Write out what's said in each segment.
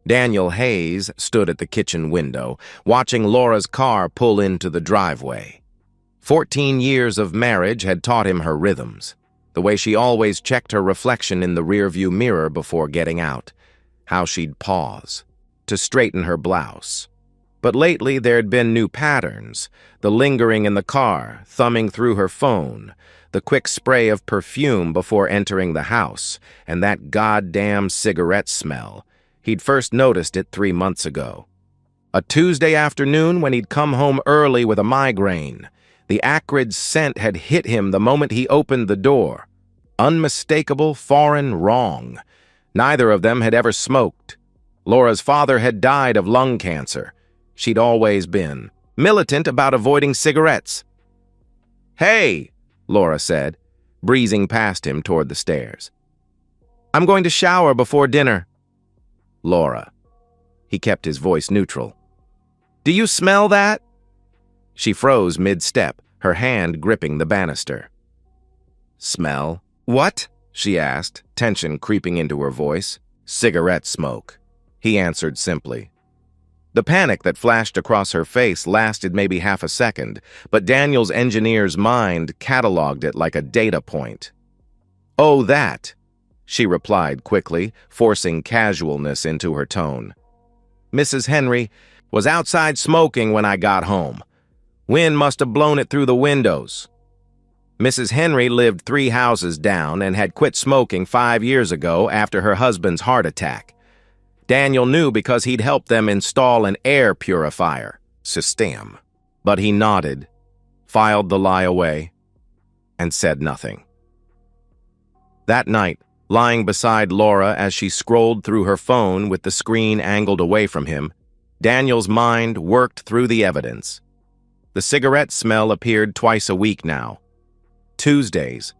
Daniel Hayes stood at the kitchen window, watching Laura's car pull into the driveway. 14 years of marriage had taught him her rhythms, the way she always checked her reflection in the rearview mirror before getting out, how she'd pause to straighten her blouse. But lately there'd been new patterns, the lingering in the car, thumbing through her phone, the quick spray of perfume before entering the house, and that goddamn cigarette smell. He'd first noticed it 3 months ago. A Tuesday afternoon when he'd come home early with a migraine. The acrid scent had hit him the moment he opened the door. Unmistakable, foreign, wrong. Neither of them had ever smoked. Laura's father had died of lung cancer. She'd always been militant about avoiding cigarettes. "Hey," Laura said, breezing past him toward the stairs. "I'm going to shower before dinner." "Laura." He kept his voice neutral. "Do you smell that?" She froze mid-step, her hand gripping the banister. "Smell? What?" she asked, tension creeping into her voice. "Cigarette smoke," he answered simply. The panic that flashed across her face lasted maybe half a second, but Daniel's engineer's mind cataloged it like a data point. "Oh, that," she replied quickly, forcing casualness into her tone. "Mrs. Henry was outside smoking when I got home. Wind must have blown it through the windows." Mrs. Henry lived 3 houses down and had quit smoking 5 years ago after her husband's heart attack. Daniel knew because he'd helped them install an air purifier system. But he nodded, filed the lie away, and said nothing. That night, lying beside Laura as she scrolled through her phone with the screen angled away from him, Daniel's mind worked through the evidence. The cigarette smell appeared twice a week now, Tuesdays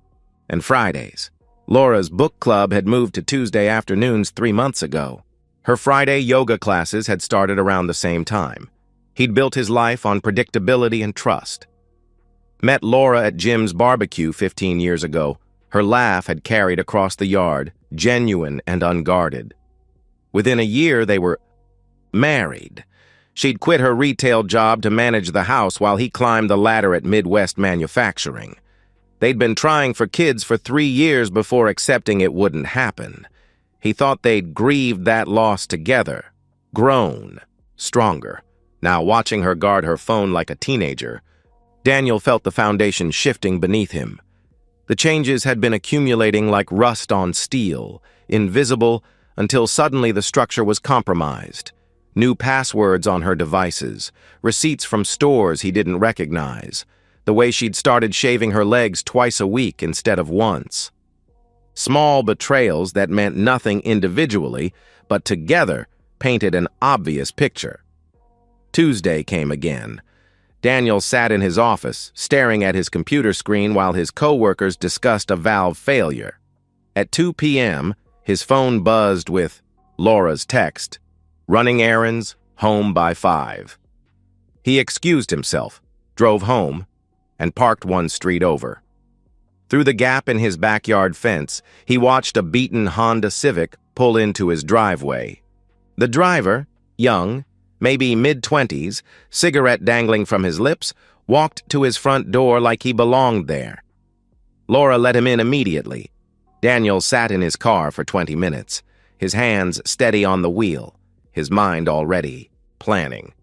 and Fridays. Laura's book club had moved to Tuesday afternoons 3 months ago. Her Friday yoga classes had started around the same time. He'd built his life on predictability and trust. Met Laura at Jim's barbecue 15 years ago. Her laugh had carried across the yard, genuine and unguarded. Within a year, they were married. She'd quit her retail job to manage the house while he climbed the ladder at Midwest Manufacturing. They'd been trying for kids for 3 years before accepting it wouldn't happen. He thought they'd grieved that loss together, grown, stronger. Now watching her guard her phone like a teenager, Daniel felt the foundation shifting beneath him. The changes had been accumulating like rust on steel, invisible until suddenly the structure was compromised. New passwords on her devices, receipts from stores he didn't recognize, the way she'd started shaving her legs twice a week instead of once. Small betrayals that meant nothing individually, but together painted an obvious picture. Tuesday came again. Daniel sat in his office, staring at his computer screen while his coworkers discussed a valve failure. At 2 p.m., his phone buzzed with Laura's text, "Running errands, home by 5." He excused himself, drove home, and parked 1 street over. Through the gap in his backyard fence, he watched a beaten Honda Civic pull into his driveway. The driver, young, maybe mid-20s, cigarette dangling from his lips, walked to his front door like he belonged there. Laura let him in immediately. Daniel sat in his car for 20 minutes, his hands steady on the wheel, his mind already planning.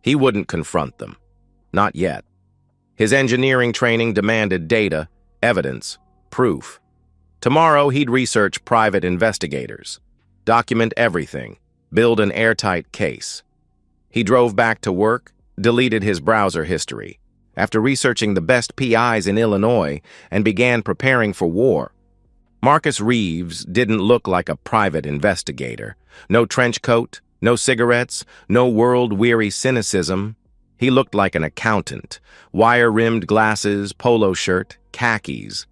He wouldn't confront them. Not yet. His engineering training demanded data, evidence, proof. Tomorrow he'd research private investigators, document everything, build an airtight case. He drove back to work, deleted his browser history, after researching the best PIs in Illinois, and began preparing for war. Marcus Reeves didn't look like a private investigator. No trench coat, no cigarettes, no world-weary cynicism. He looked like an accountant, wire-rimmed glasses, polo shirt, khakis.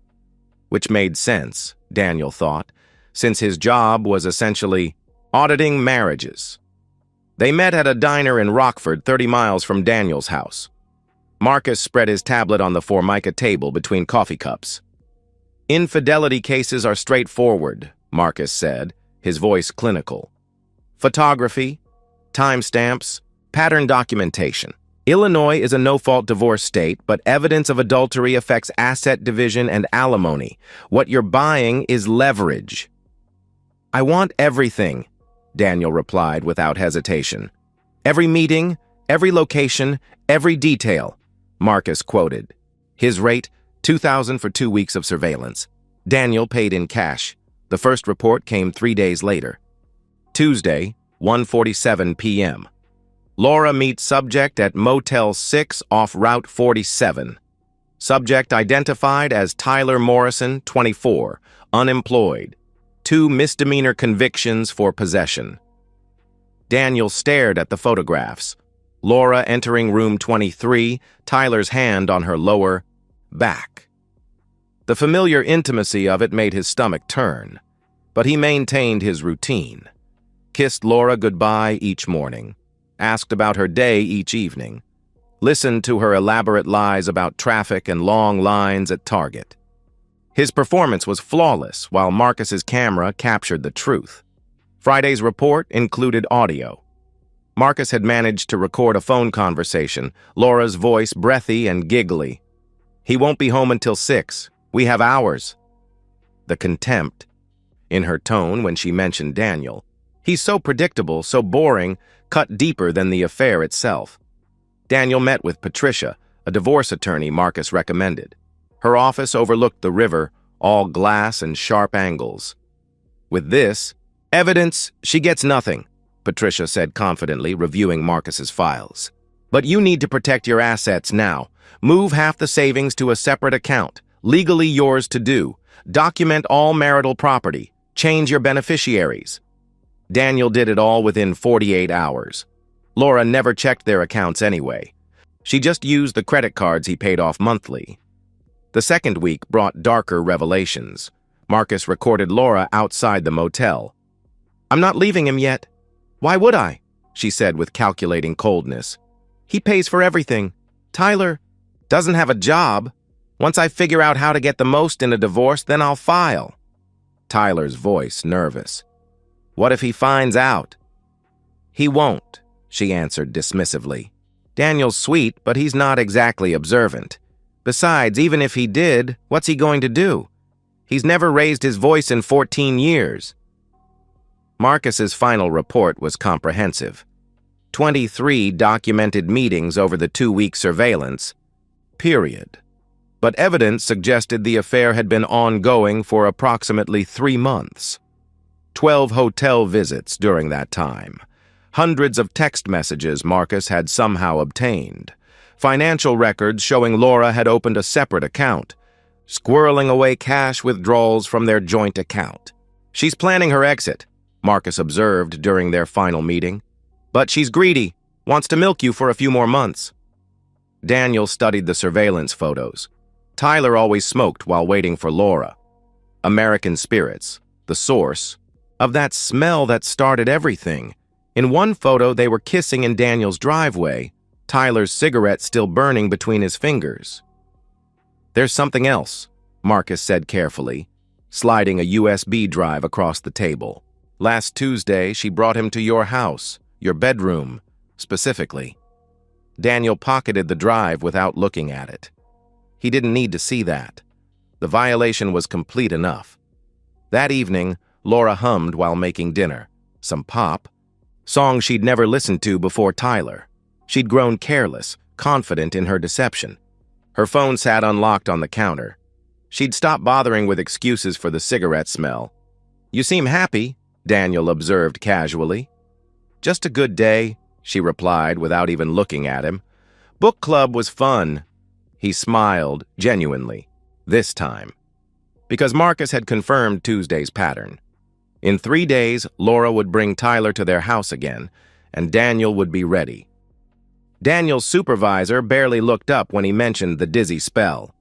Which made sense, Daniel thought, since his job was essentially auditing marriages. They met at a diner in Rockford, 30 miles from Daniel's house. Marcus spread his tablet on the Formica table between coffee cups. "Infidelity cases are straightforward," Marcus said, his voice clinical. photography, timestamps, pattern documentation. Illinois is a no-fault divorce state, but evidence of adultery affects asset division and alimony. What you're buying is leverage. I want everything, Daniel replied without hesitation. Every meeting, every location, every detail, Marcus quoted. His rate, $2,000 for 2 weeks of surveillance. Daniel paid in cash. The first report came 3 days later. Tuesday, 1:47 p.m. Laura meets subject at Motel 6 off Route 47. Subject identified as Tyler Morrison, 24, unemployed. 2 misdemeanor convictions for possession. Daniel stared at the photographs. Laura entering room 23, Tyler's hand on her lower back. The familiar intimacy of it made his stomach turn, but he maintained his routine. Kissed Laura goodbye each morning, asked about her day each evening, listened to her elaborate lies about traffic and long lines at Target. His performance was flawless while Marcus's camera captured the truth. Friday's report included audio. Marcus had managed to record a phone conversation, Laura's voice breathy and giggly. He won't be home until 6. We have hours. The contempt in her tone when she mentioned Daniel. He's so predictable, so boring, cut deeper than the affair itself. Daniel met with Patricia, a divorce attorney Marcus recommended. Her office overlooked the river, all glass and sharp angles. With this evidence, she gets nothing, Patricia said confidently, reviewing Marcus's files. But you need to protect your assets now. Move half the savings to a separate account, legally yours to do. Document all marital property. Change your beneficiaries. Daniel did it all within 48 hours. Laura never checked their accounts anyway. She just used the credit cards he paid off monthly. The second week brought darker revelations. Marcus recorded Laura outside the motel. "I'm not leaving him yet." "Why would I?" she said with calculating coldness. "He pays for everything. Tyler doesn't have a job. Once I figure out how to get the most in a divorce, then I'll file." Tyler's voice nervous. "What if he finds out?" "He won't," she answered dismissively. "Daniel's sweet, but he's not exactly observant. Besides, even if he did, what's he going to do? He's never raised his voice in 14 years. Marcus's final report was comprehensive. 23 documented meetings over the 2-week surveillance, period. But evidence suggested the affair had been ongoing for approximately 3 months. 12 hotel visits during that time. Hundreds of text messages Marcus had somehow obtained. Financial records showing Laura had opened a separate account, squirreling away cash withdrawals from their joint account. "She's planning her exit," Marcus observed during their final meeting. "But she's greedy, wants to milk you for a few more months." Daniel studied the surveillance photos. Tyler always smoked while waiting for Laura. American Spirits, the source of that smell that started everything. In one photo, they were kissing in Daniel's driveway, Tyler's cigarette still burning between his fingers. "There's something else," Marcus said carefully, sliding a USB drive across the table. "Last Tuesday, she brought him to your house, your bedroom, specifically." Daniel pocketed the drive without looking at it. He didn't need to see that. The violation was complete enough. That evening, Laura hummed while making dinner. Some pop, songs she'd never listened to before Tyler. She'd grown careless, confident in her deception. Her phone sat unlocked on the counter. She'd stopped bothering with excuses for the cigarette smell. "You seem happy," Daniel observed casually. "Just a good day," she replied without even looking at him. "Book club was fun." He smiled, genuinely, this time, because Marcus had confirmed Tuesday's pattern. In 3 days, Laura would bring Tyler to their house again, and Daniel would be ready. Daniel's supervisor barely looked up when he mentioned the dizzy spell.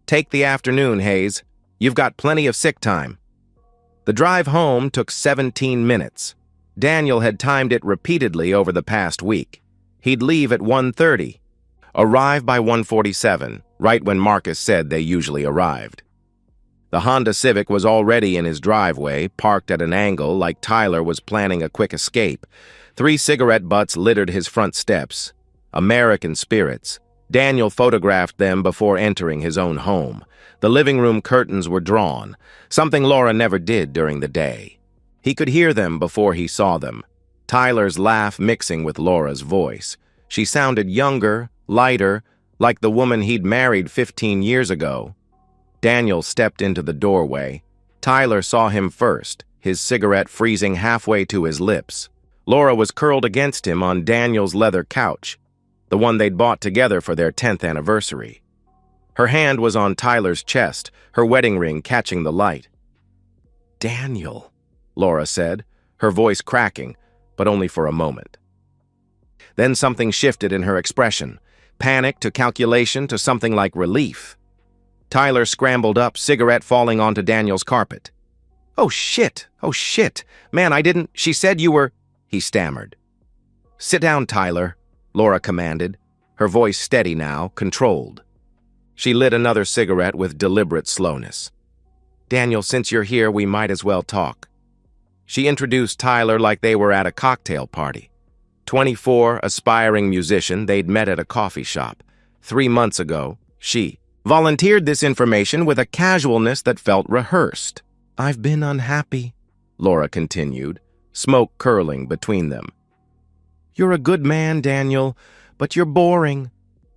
"Take the afternoon, Hayes. You've got plenty of sick time." The drive home took 17 minutes. Daniel had timed it repeatedly over the past week. He'd leave at 1:30, arrive by 1:47, right when Marcus said they usually arrived. The Honda Civic was already in his driveway, parked at an angle like Tyler was planning a quick escape. 3 cigarette butts littered his front steps. American spirits. Daniel photographed them before entering his own home. The living room curtains were drawn, something Laura never did during the day. He could hear them before he saw them. Tyler's laugh mixing with Laura's voice. She sounded younger, lighter, like the woman he'd married 15 years ago. Daniel stepped into the doorway. Tyler saw him first, his cigarette freezing halfway to his lips. Laura was curled against him on Daniel's leather couch, the one they'd bought together for their 10th anniversary. Her hand was on Tyler's chest, her wedding ring catching the light. "Daniel," Laura said, her voice cracking, but only for a moment. Then something shifted in her expression, panic to calculation to something like relief. Tyler scrambled up, cigarette falling onto Daniel's carpet. Oh shit, man, I didn't, she said you were," he stammered. "Sit down, Tyler," Laura commanded, her voice steady now, controlled. She lit another cigarette with deliberate slowness. "Daniel, since you're here, we might as well talk." She introduced Tyler like they were at a cocktail party. 24, aspiring musician, they'd met at a coffee shop. 3 months ago, she volunteered this information with a casualness that felt rehearsed. "I've been unhappy," Laura continued, smoke curling between them. "You're a good man, Daniel, but you're boring.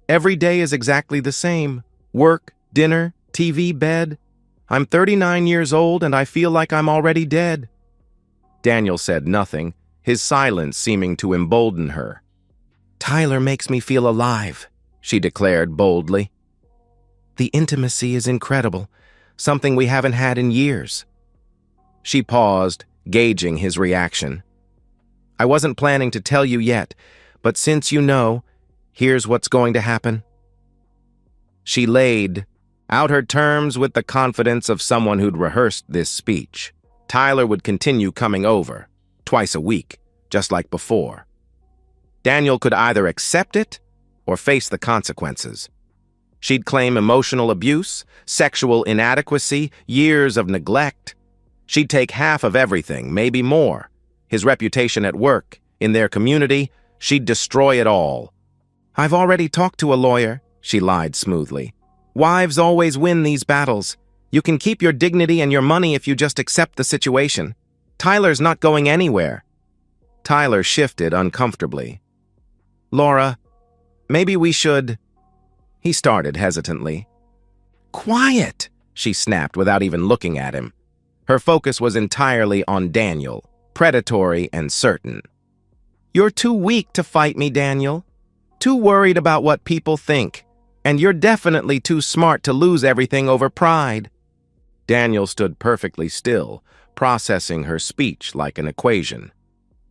Every day is exactly the same. Work, dinner, TV, bed. I'm 39 years old and I feel like I'm already dead." Daniel said nothing, his silence seeming to embolden her. "Tyler makes me feel alive," she declared boldly. "The intimacy is incredible, something we haven't had in years." She paused, gauging his reaction. "I wasn't planning to tell you yet, but since you know, here's what's going to happen." She laid out her terms with the confidence of someone who'd rehearsed this speech. Tyler would continue coming over, twice a week, just like before. Daniel could either accept it or face the consequences. She'd claim emotional abuse, sexual inadequacy, years of neglect. She'd take half of everything, maybe more. His reputation at work, in their community, she'd destroy it all. "I've already talked to a lawyer," she lied smoothly. "Wives always win these battles. You can keep your dignity and your money if you just accept the situation. Tyler's not going anywhere." Tyler shifted uncomfortably. "Laura, maybe we should—" He started hesitantly. "Quiet!" she snapped without even looking at him. Her focus was entirely on Daniel, predatory and certain. "You're too weak to fight me, Daniel. Too worried about what people think. And you're definitely too smart to lose everything over pride." Daniel stood perfectly still, processing her speech like an equation.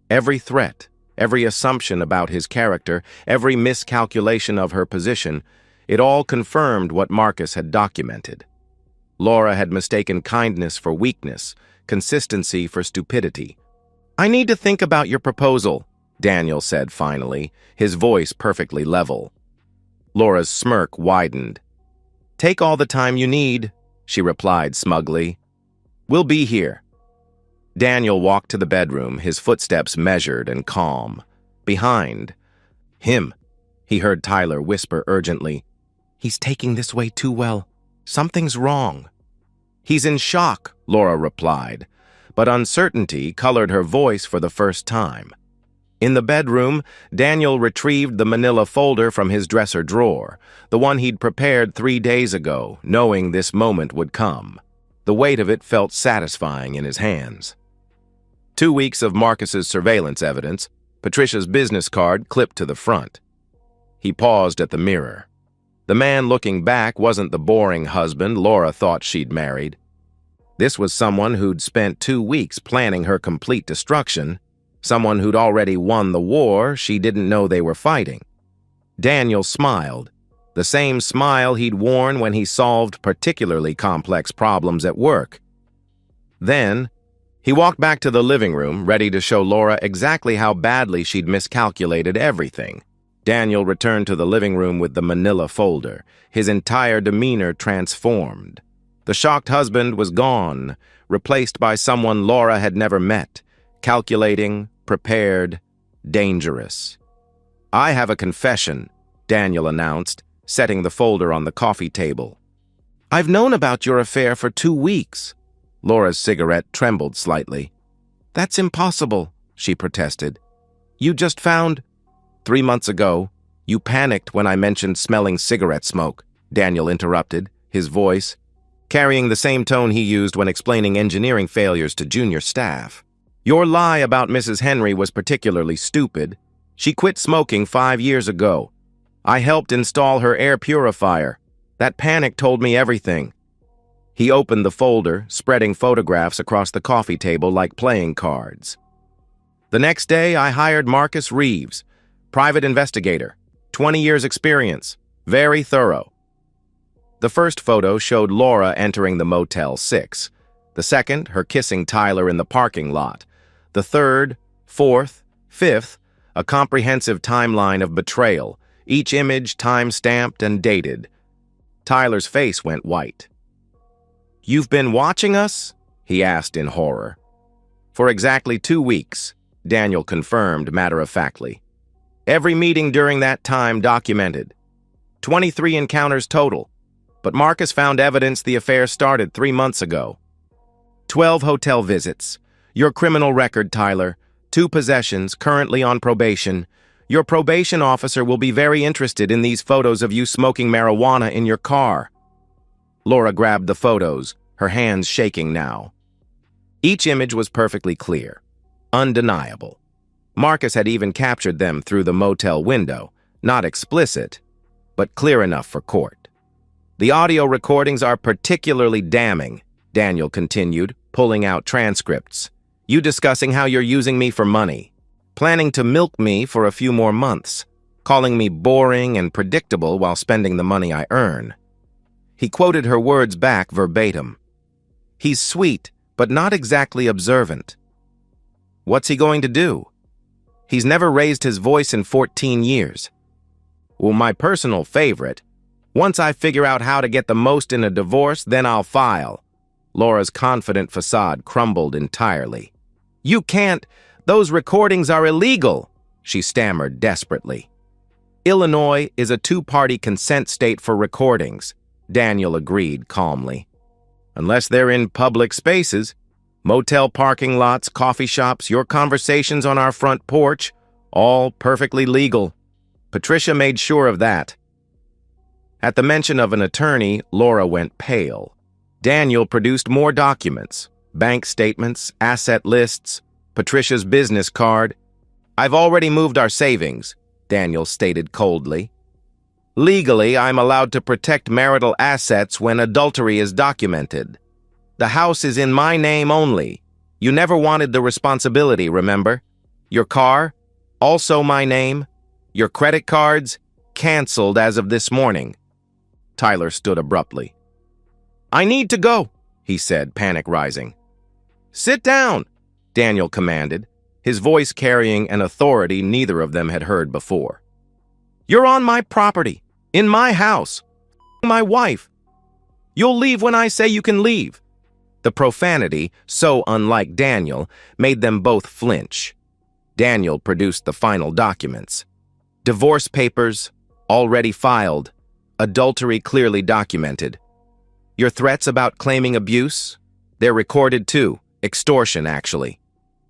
Every threat, every assumption about his character, every miscalculation of her position, it all confirmed what Marcus had documented. Laura had mistaken kindness for weakness, consistency for stupidity. "I need to think about your proposal," Daniel said finally, his voice perfectly level. Laura's smirk widened. "Take all the time you need," she replied smugly. "We'll be here." Daniel walked to the bedroom, his footsteps measured and calm. Behind him, he heard Tyler whisper urgently, "He's taking this way too well. Something's wrong." "He's in shock," Laura replied, but uncertainty colored her voice for the first time. In the bedroom, Daniel retrieved the manila folder from his dresser drawer, the one he'd prepared 3 days ago, knowing this moment would come. The weight of it felt satisfying in his hands. 2 weeks of Marcus's surveillance evidence, Patricia's business card clipped to the front. He paused at the mirror. The man looking back wasn't the boring husband Laura thought she'd married. This was someone who'd spent 2 weeks planning her complete destruction, someone who'd already won the war she didn't know they were fighting. Daniel smiled, the same smile he'd worn when he solved particularly complex problems at work. Then, he walked back to the living room, ready to show Laura exactly how badly she'd miscalculated everything. Daniel returned to the living room with the manila folder, his entire demeanor transformed. The shocked husband was gone, replaced by someone Laura had never met, calculating, prepared, dangerous. "I have a confession," Daniel announced, setting the folder on the coffee table. "I've known about your affair for 2 weeks." Laura's cigarette trembled slightly. "That's impossible," she protested. "You just found—" "3 months ago, you panicked when I mentioned smelling cigarette smoke," Daniel interrupted, his voice carrying the same tone he used when explaining engineering failures to junior staff. "Your lie about Mrs. Henry was particularly stupid. She quit smoking 5 years ago. I helped install her air purifier. That panic told me everything." He opened the folder, spreading photographs across the coffee table like playing cards. "The next day, I hired Marcus Reeves, private investigator, 20 years experience, very thorough." The first photo showed Laura entering the Motel 6. The second, her kissing Tyler in the parking lot. The third, fourth, fifth, a comprehensive timeline of betrayal, each image time-stamped and dated. Tyler's face went white. "You've been watching us?" he asked in horror. "For exactly 2 weeks," Daniel confirmed matter-of-factly. "Every meeting during that time documented. 23 encounters total. But Marcus found evidence the affair started 3 months ago. 12 hotel visits. Your criminal record, Tyler. 2 possessions, currently on probation. Your probation officer will be very interested in these photos of you smoking marijuana in your car." Laura grabbed the photos, her hands shaking now. Each image was perfectly clear, undeniable. Marcus had even captured them through the motel window, not explicit, but clear enough for court. "The audio recordings are particularly damning," Daniel continued, pulling out transcripts. "You discussing how you're using me for money, planning to milk me for a few more months, calling me boring and predictable while spending the money I earn." He quoted her words back verbatim. "He's sweet, but not exactly observant." What's he going to do? He's never raised his voice in 14 years. "Well, my personal favorite. Once I figure out how to get the most in a divorce, then I'll file." Laura's confident facade crumbled entirely. "You can't. Those recordings are illegal," she stammered desperately. "Illinois is a 2-party consent state for recordings," Daniel agreed calmly. "Unless they're in public spaces, motel parking lots, coffee shops, your conversations on our front porch, all perfectly legal. Patricia made sure of that." At the mention of an attorney, Laura went pale. Daniel produced more documents, bank statements, asset lists, Patricia's business card. "I've already moved our savings," Daniel stated coldly. "Legally, I'm allowed to protect marital assets when adultery is documented. The house is in my name only. You never wanted the responsibility, remember? Your car, also my name. Your credit cards, canceled as of this morning." Tyler stood abruptly. "I need to go," he said, panic rising. "Sit down," Daniel commanded, his voice carrying an authority neither of them had heard before. "You're on my property, in my house, my wife. You'll leave when I say you can leave." The profanity, so unlike Daniel, made them both flinch. Daniel produced the final documents. Divorce papers, already filed. Adultery clearly documented. Your threats about claiming abuse? They're recorded too. Extortion, actually.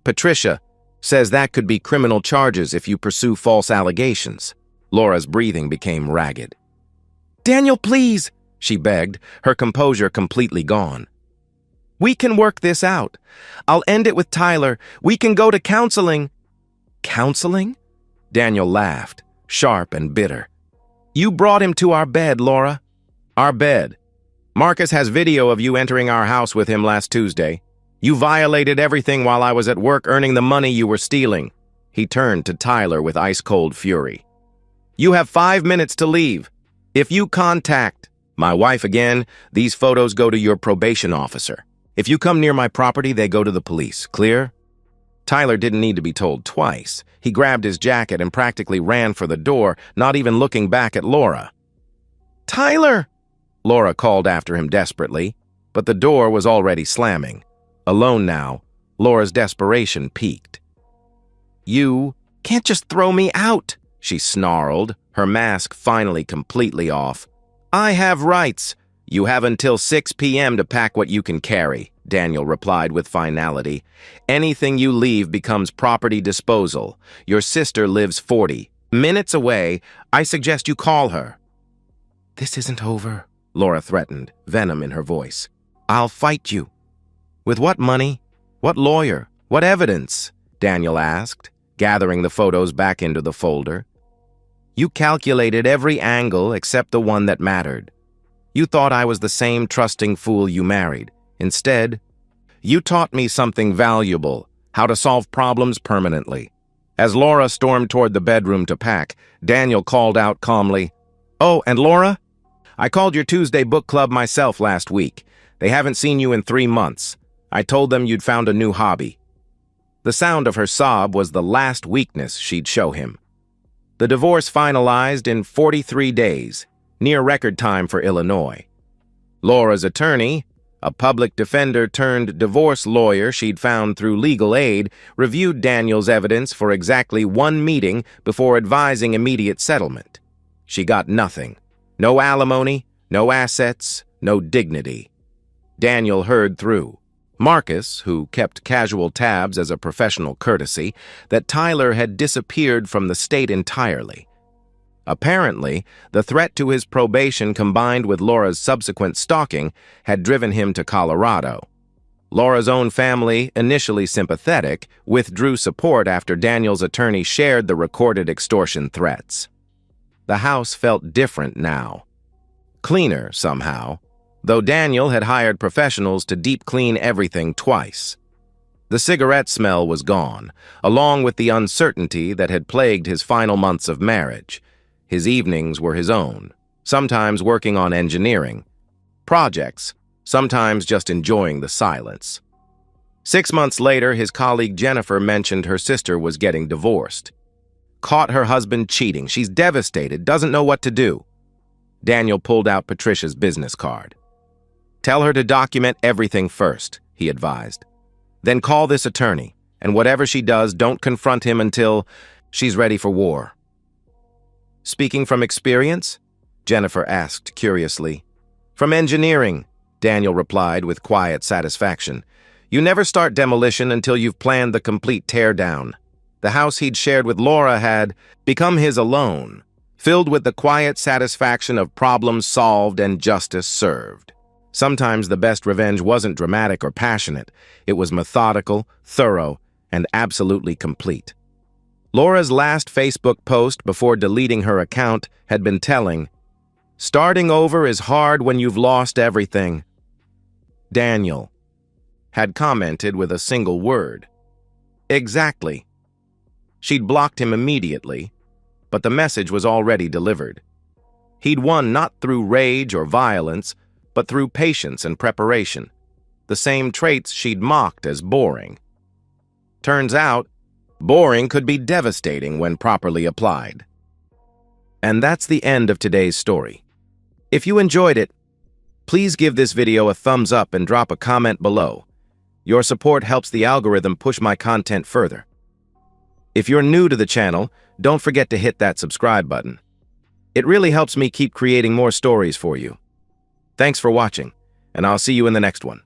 Patricia says that could be criminal charges if you pursue false allegations. Laura's breathing became ragged. "Daniel, please," she begged, her composure completely gone. "We can work this out. I'll end it with Tyler. We can go to counseling." "Counseling?" Daniel laughed, sharp and bitter. "You brought him to our bed, Laura." "Our bed. Marcus has video of you entering our house with him last Tuesday. You violated everything while I was at work earning the money you were stealing." He turned to Tyler with ice-cold fury. "You have 5 minutes to leave. If you contact my wife again, these photos go to your probation officer. If you come near my property, they go to the police. Clear?" Tyler didn't need to be told twice. He grabbed his jacket and practically ran for the door, not even looking back at Laura. "Tyler!" Laura called after him desperately. but the door was already slamming. Alone now, Laura's desperation peaked. "You can't just throw me out," she snarled, her mask finally completely off. "I have rights. You have until 6 p.m. to pack what you can carry," Daniel replied with finality. "Anything you leave becomes property disposal. Your sister lives 40 minutes away. I suggest you call her." "This isn't over," Laura threatened, venom in her voice. "I'll fight you." "With what money? What lawyer? What evidence?" Daniel asked, gathering the photos back into the folder. "You calculated every angle except the one that mattered. You thought I was the same trusting fool you married. Instead, you taught me something valuable, how to solve problems permanently." As Laura stormed toward the bedroom to pack, Daniel called out calmly, "Oh, and Laura? I called your Tuesday book club myself last week. They haven't seen you in 3 months. I told them you'd found a new hobby." The sound of her sob was the last weakness she'd show him. The divorce finalized in 43 days, near record time for Illinois. Laura's attorney, a public defender turned divorce lawyer she'd found through legal aid, reviewed Daniel's evidence for exactly 1 meeting before advising immediate settlement. She got nothing. No alimony, no assets, no dignity. Daniel heard through. Marcus, who kept casual tabs as a professional courtesy, that Tyler had disappeared from the state entirely. Apparently, the threat to his probation combined with Laura's subsequent stalking had driven him to Colorado. Laura's own family, initially sympathetic, withdrew support after Daniel's attorney shared the recorded extortion threats. The house felt different now. Cleaner, somehow, though Daniel had hired professionals to deep clean everything twice. The cigarette smell was gone, along with the uncertainty that had plagued his final months of marriage. His evenings were his own, sometimes working on engineering projects, sometimes just enjoying the silence. 6 months later, his colleague Jennifer mentioned her sister was getting divorced. Caught her husband cheating. She's devastated, doesn't know what to do. Daniel pulled out Patricia's business card. "Tell her to document everything first," he advised. "Then call this attorney, and whatever she does, don't confront him until she's ready for war." "Speaking from experience?" Jennifer asked curiously. "From engineering," Daniel replied with quiet satisfaction. "You never start demolition until you've planned the complete teardown." The house he'd shared with Laura had become his alone, filled with the quiet satisfaction of problems solved and justice served. Sometimes the best revenge wasn't dramatic or passionate. It was methodical, thorough, and absolutely complete. Laura's last Facebook post before deleting her account had been telling, "Starting over is hard when you've lost everything." Daniel had commented with a single word. "Exactly." She'd blocked him immediately, but the message was already delivered. He'd won not through rage or violence, but through patience and preparation, the same traits she'd mocked as boring. Turns out, boring could be devastating when properly applied. And that's the end of today's story. If you enjoyed it, please give this video a thumbs up and drop a comment below. Your support helps the algorithm push my content further. If you're new to the channel, don't forget to hit that subscribe button. It really helps me keep creating more stories for you. Thanks for watching, and I'll see you in the next one.